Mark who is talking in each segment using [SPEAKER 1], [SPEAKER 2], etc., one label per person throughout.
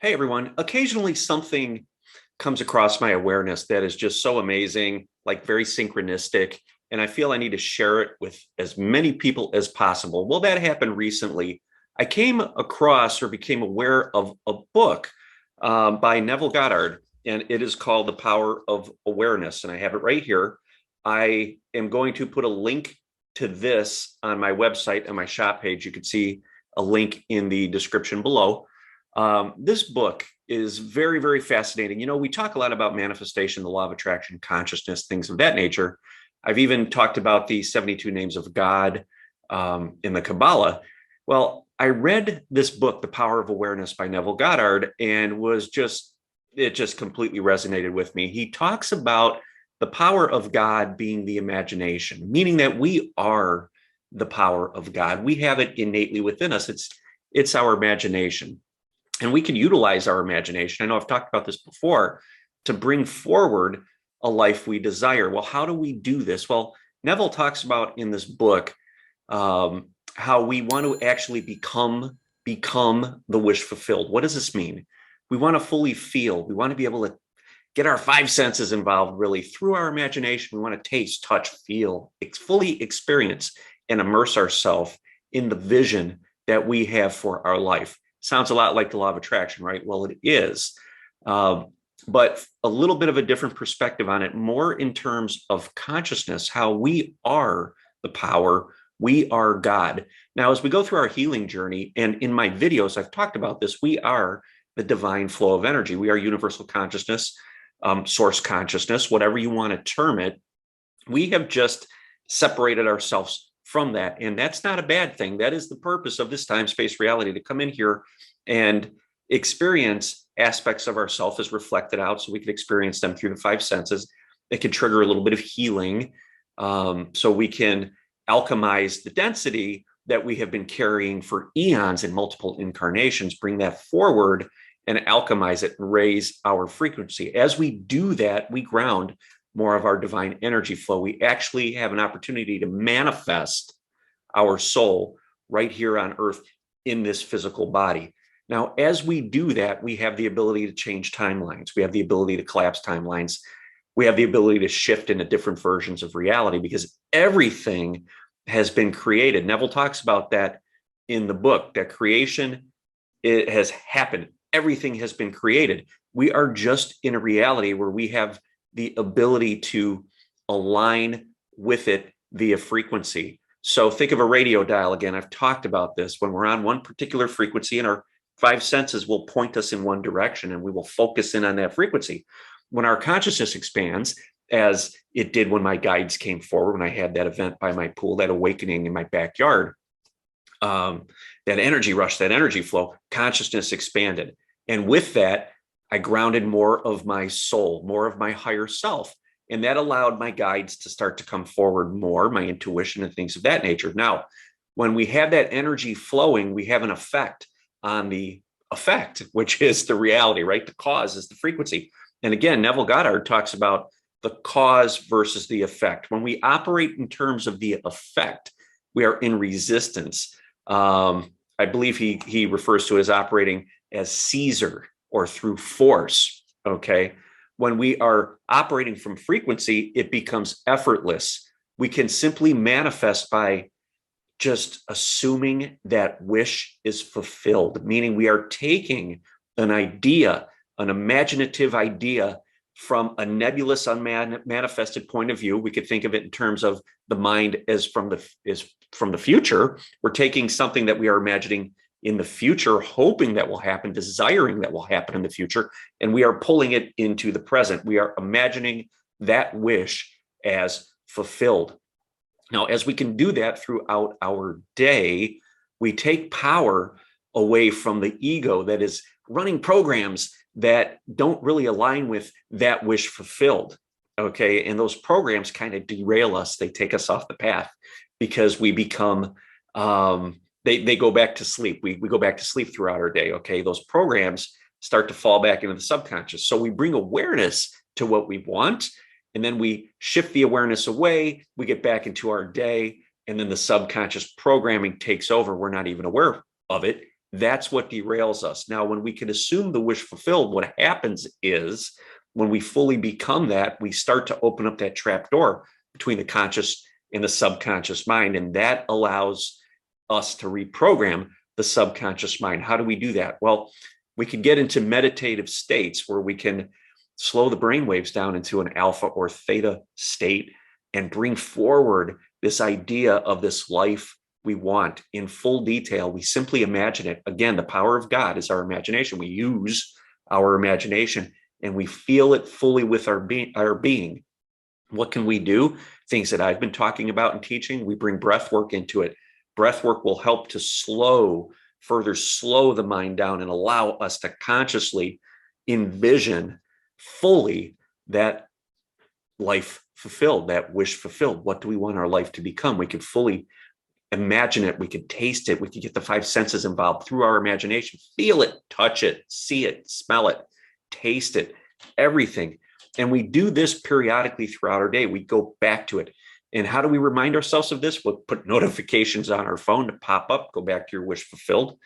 [SPEAKER 1] Hey everyone, occasionally something comes across my awareness that is just so amazing, like very synchronistic, and I feel I need to share it with as many people as possible. Well, that happened recently. I came across or became aware of a book by Neville Goddard, and it is called The Power of Awareness, and I have it right here. I am going to put a link to this on my website and my shop page. You can see a link in the description below. This book is very, very fascinating. You know, we talk a lot about manifestation, the law of attraction, consciousness, things of that nature. I've even talked about the 72 names of God in the Kabbalah. Well, I read this book, The Power of Awareness by Neville Goddard, and it just completely resonated with me. He talks about the power of God being the imagination, meaning that we are the power of God. We have it innately within us. It's our imagination. And we can utilize our imagination. I know I've talked about this before to bring forward a life we desire. Well, how do we do this? Well, Neville talks about in this book how we want to actually become the wish fulfilled. What does this mean? We want to fully feel. We want to be able to get our five senses involved really through our imagination. We want to taste, touch, feel, fully experience and immerse ourselves in the vision that we have for our life. Sounds a lot like the law of attraction, right? Well, it is, but a little bit of a different perspective on it, more in terms of consciousness, how we are the power, we are God. Now, as we go through our healing journey, and in my videos, I've talked about this, we are the divine flow of energy. We are universal consciousness, source consciousness, whatever you want to term it. We have just separated ourselves from that. And that's not a bad thing. That is the purpose of this time-space reality, to come in here and experience aspects of ourself as reflected out so we can experience them through the five senses. It can trigger a little bit of healing so we can alchemize the density that we have been carrying for eons in multiple incarnations, bring that forward and alchemize it and raise our frequency. As we do that, we ground more of our divine energy flow. We actually have an opportunity to manifest our soul right here on earth in this physical body. Now, as we do that, we have the ability to change timelines. We have the ability to collapse timelines. We have the ability to shift into different versions of reality because everything has been created. Neville talks about that in the book, that creation, it has happened. Everything has been created. We are just in a reality where we have the ability to align with it via frequency. So think of a radio dial again. I've talked about this. When we're on one particular frequency, and our five senses will point us in one direction and we will focus in on that frequency. When our consciousness expands, as it did when my guides came forward, when I had that event by my pool, that awakening in my backyard, that energy rush, that energy flow, consciousness expanded. And with that, I grounded more of my soul, more of my higher self. And that allowed my guides to start to come forward more, my intuition and things of that nature. Now, when we have that energy flowing, we have an effect on the effect, which is the reality, right? The cause is the frequency. And again, Neville Goddard talks about the cause versus the effect. When we operate in terms of the effect, we are in resistance. I believe he refers to it as operating as Caesar, or through force, okay? When we are operating from frequency, it becomes effortless. We can simply manifest by just assuming that wish is fulfilled, meaning we are taking an idea, an imaginative idea from a nebulous, unmanifested point of view. We could think of it in terms of the mind as from the future. We're taking something that we are imagining in the future, hoping that will happen, desiring that will happen in the future, and we are pulling it into the present. We are imagining that wish as fulfilled. Now, as we can do that throughout our day, we take power away from the ego that is running programs that don't really align with that wish fulfilled, okay? And those programs kind of derail us. They take us off the path because we become... They go back to sleep. We go back to sleep throughout our day. Okay. Those programs start to fall back into the subconscious. So we bring awareness to what we want, and then we shift the awareness away. We get back into our day, and then the subconscious programming takes over. We're not even aware of it. That's what derails us. Now, when we can assume the wish fulfilled, what happens is when we fully become that, we start to open up that trap door between the conscious and the subconscious mind. And that allows us to reprogram the subconscious mind. How do we do that? Well, we can get into meditative states where we can slow the brain waves down into an alpha or theta state and bring forward this idea of this life we want in full detail. We simply imagine it. Again, the power of God is our imagination. We use our imagination and we feel it fully with our being. What can we do? Things that I've been talking about and teaching, we bring breath work into it. Breath work will help to further slow the mind down and allow us to consciously envision fully that life fulfilled, that wish fulfilled. What do we want our life to become? We can fully imagine it. We can taste it. We can get the five senses involved through our imagination, feel it, touch it, see it, smell it, taste it, everything. And we do this periodically throughout our day. We go back to it. And how do we remind ourselves of this? We'll put notifications on our phone to pop up, go back to your wish fulfilled.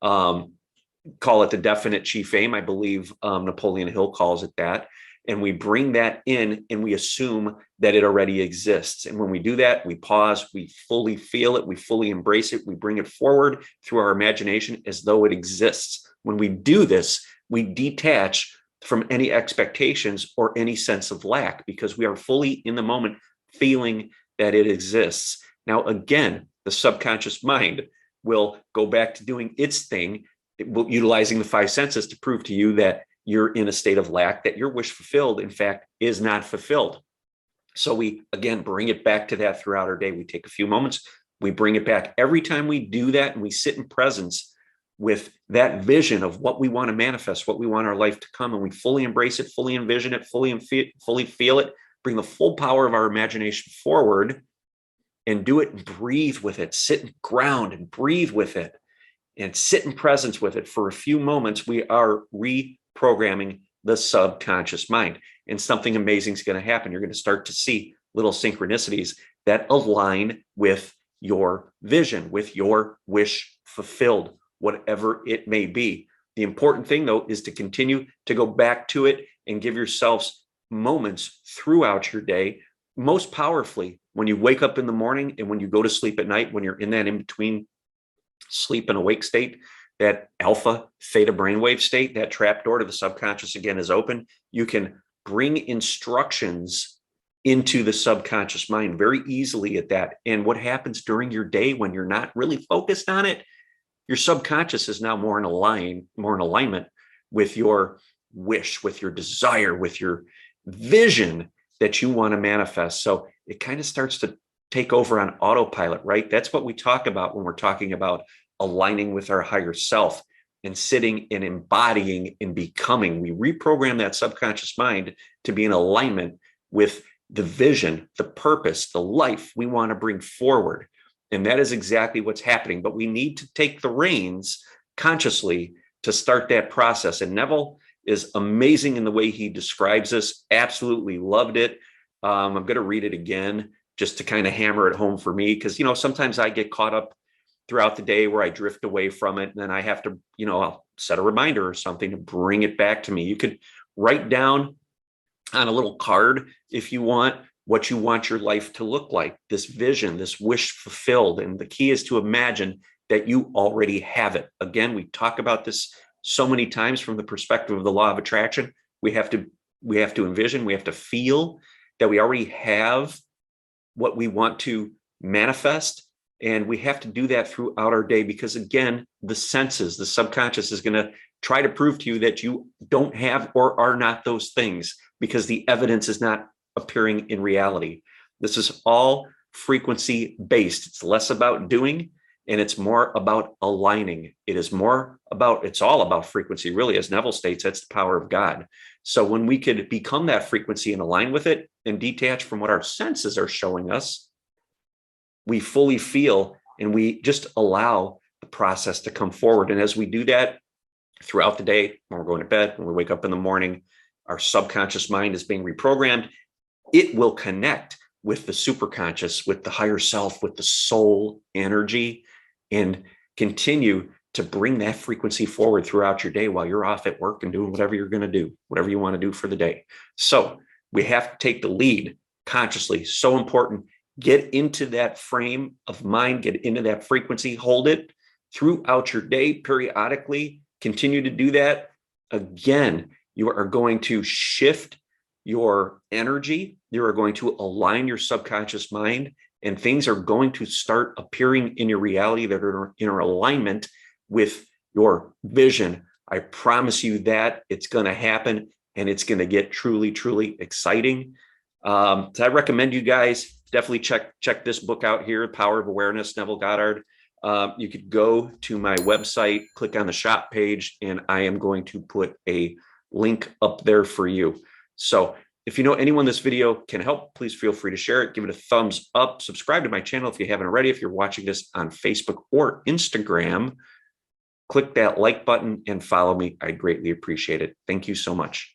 [SPEAKER 1] Call it the definite chief aim. I believe Napoleon Hill calls it that. And we bring that in and we assume that it already exists. And when we do that, we pause, we fully feel it, we fully embrace it, we bring it forward through our imagination as though it exists. When we do this, we detach from any expectations or any sense of lack because we are fully in the moment feeling that it exists. Now, again, the subconscious mind will go back to doing its thing, utilizing the five senses to prove to you that you're in a state of lack, that your wish fulfilled, in fact, is not fulfilled. So we, again, bring it back to that throughout our day. We take a few moments, we bring it back. Every time we do that and we sit in presence with that vision of what we want to manifest, what we want our life to come, and we fully embrace it, fully envision it, fully feel it, bring the full power of our imagination forward and do it and breathe with it, sit and ground and breathe with it and sit in presence with it for a few moments, we are reprogramming the subconscious mind. And something amazing is going to happen. You're going to start to see little synchronicities that align with your vision, with your wish fulfilled, whatever it may be. The important thing, though, is to continue to go back to it and give yourselves moments throughout your day, most powerfully when you wake up in the morning and when you go to sleep at night, when you're in that in-between sleep and awake state, that alpha theta brainwave state, that trap door to the subconscious again is open. You can bring instructions into the subconscious mind very easily at that. And what happens during your day when you're not really focused on it, your subconscious is now more in alignment with your wish, with your desire, with your vision that you want to manifest. So it kind of starts to take over on autopilot, right? That's what we talk about when we're talking about aligning with our higher self and sitting and embodying and becoming. We reprogram that subconscious mind to be in alignment with the vision, the purpose, the life we want to bring forward. And that is exactly what's happening. But we need to take the reins consciously to start that process. And Neville is amazing in the way he describes this. Absolutely loved it. I'm going to read it again just to kind of hammer it home for me, because, sometimes I get caught up throughout the day where I drift away from it. And then I have to, I'll set a reminder or something to bring it back to me. You could write down on a little card, if you want, what you want your life to look like, this vision, this wish fulfilled. And the key is to imagine that you already have it. Again, we talk about this so many times from the perspective of the law of attraction. We have to envision, we have to feel that we already have what we want to manifest. And we have to do that throughout our day because, again, the senses, the subconscious is going to try to prove to you that you don't have or are not those things because the evidence is not appearing in reality. This is all frequency based. It's less about doing and it's more about aligning. It's all about frequency, really. As Neville states, that's the power of God. So when we could become that frequency and align with it and detach from what our senses are showing us, we fully feel and we just allow the process to come forward. And as we do that throughout the day, when we're going to bed, when we wake up in the morning, our subconscious mind is being reprogrammed. It will connect with the superconscious, with the higher self, with the soul energy, and continue to bring that frequency forward throughout your day while you're off at work and doing whatever you're going to do, whatever you want to do for the day. So we have to take the lead consciously. So important. Get into that frame of mind, get into that frequency, hold it throughout your day periodically. Continue to do that. Again, you are going to shift your energy. You are going to align your subconscious mind, and things are going to start appearing in your reality that are in alignment with your vision. I promise you that it's going to happen, and it's going to get truly, truly exciting. So I recommend you guys definitely check this book out here, Power of Awareness, Neville Goddard. You could go to my website, click on the shop page, and I am going to put a link up there for you. So if you know anyone this video can help, please feel free to share it. Give it a thumbs up. Subscribe to my channel if you haven't already. If you're watching this on Facebook or Instagram, click that like button and follow me. I greatly appreciate it. Thank you so much.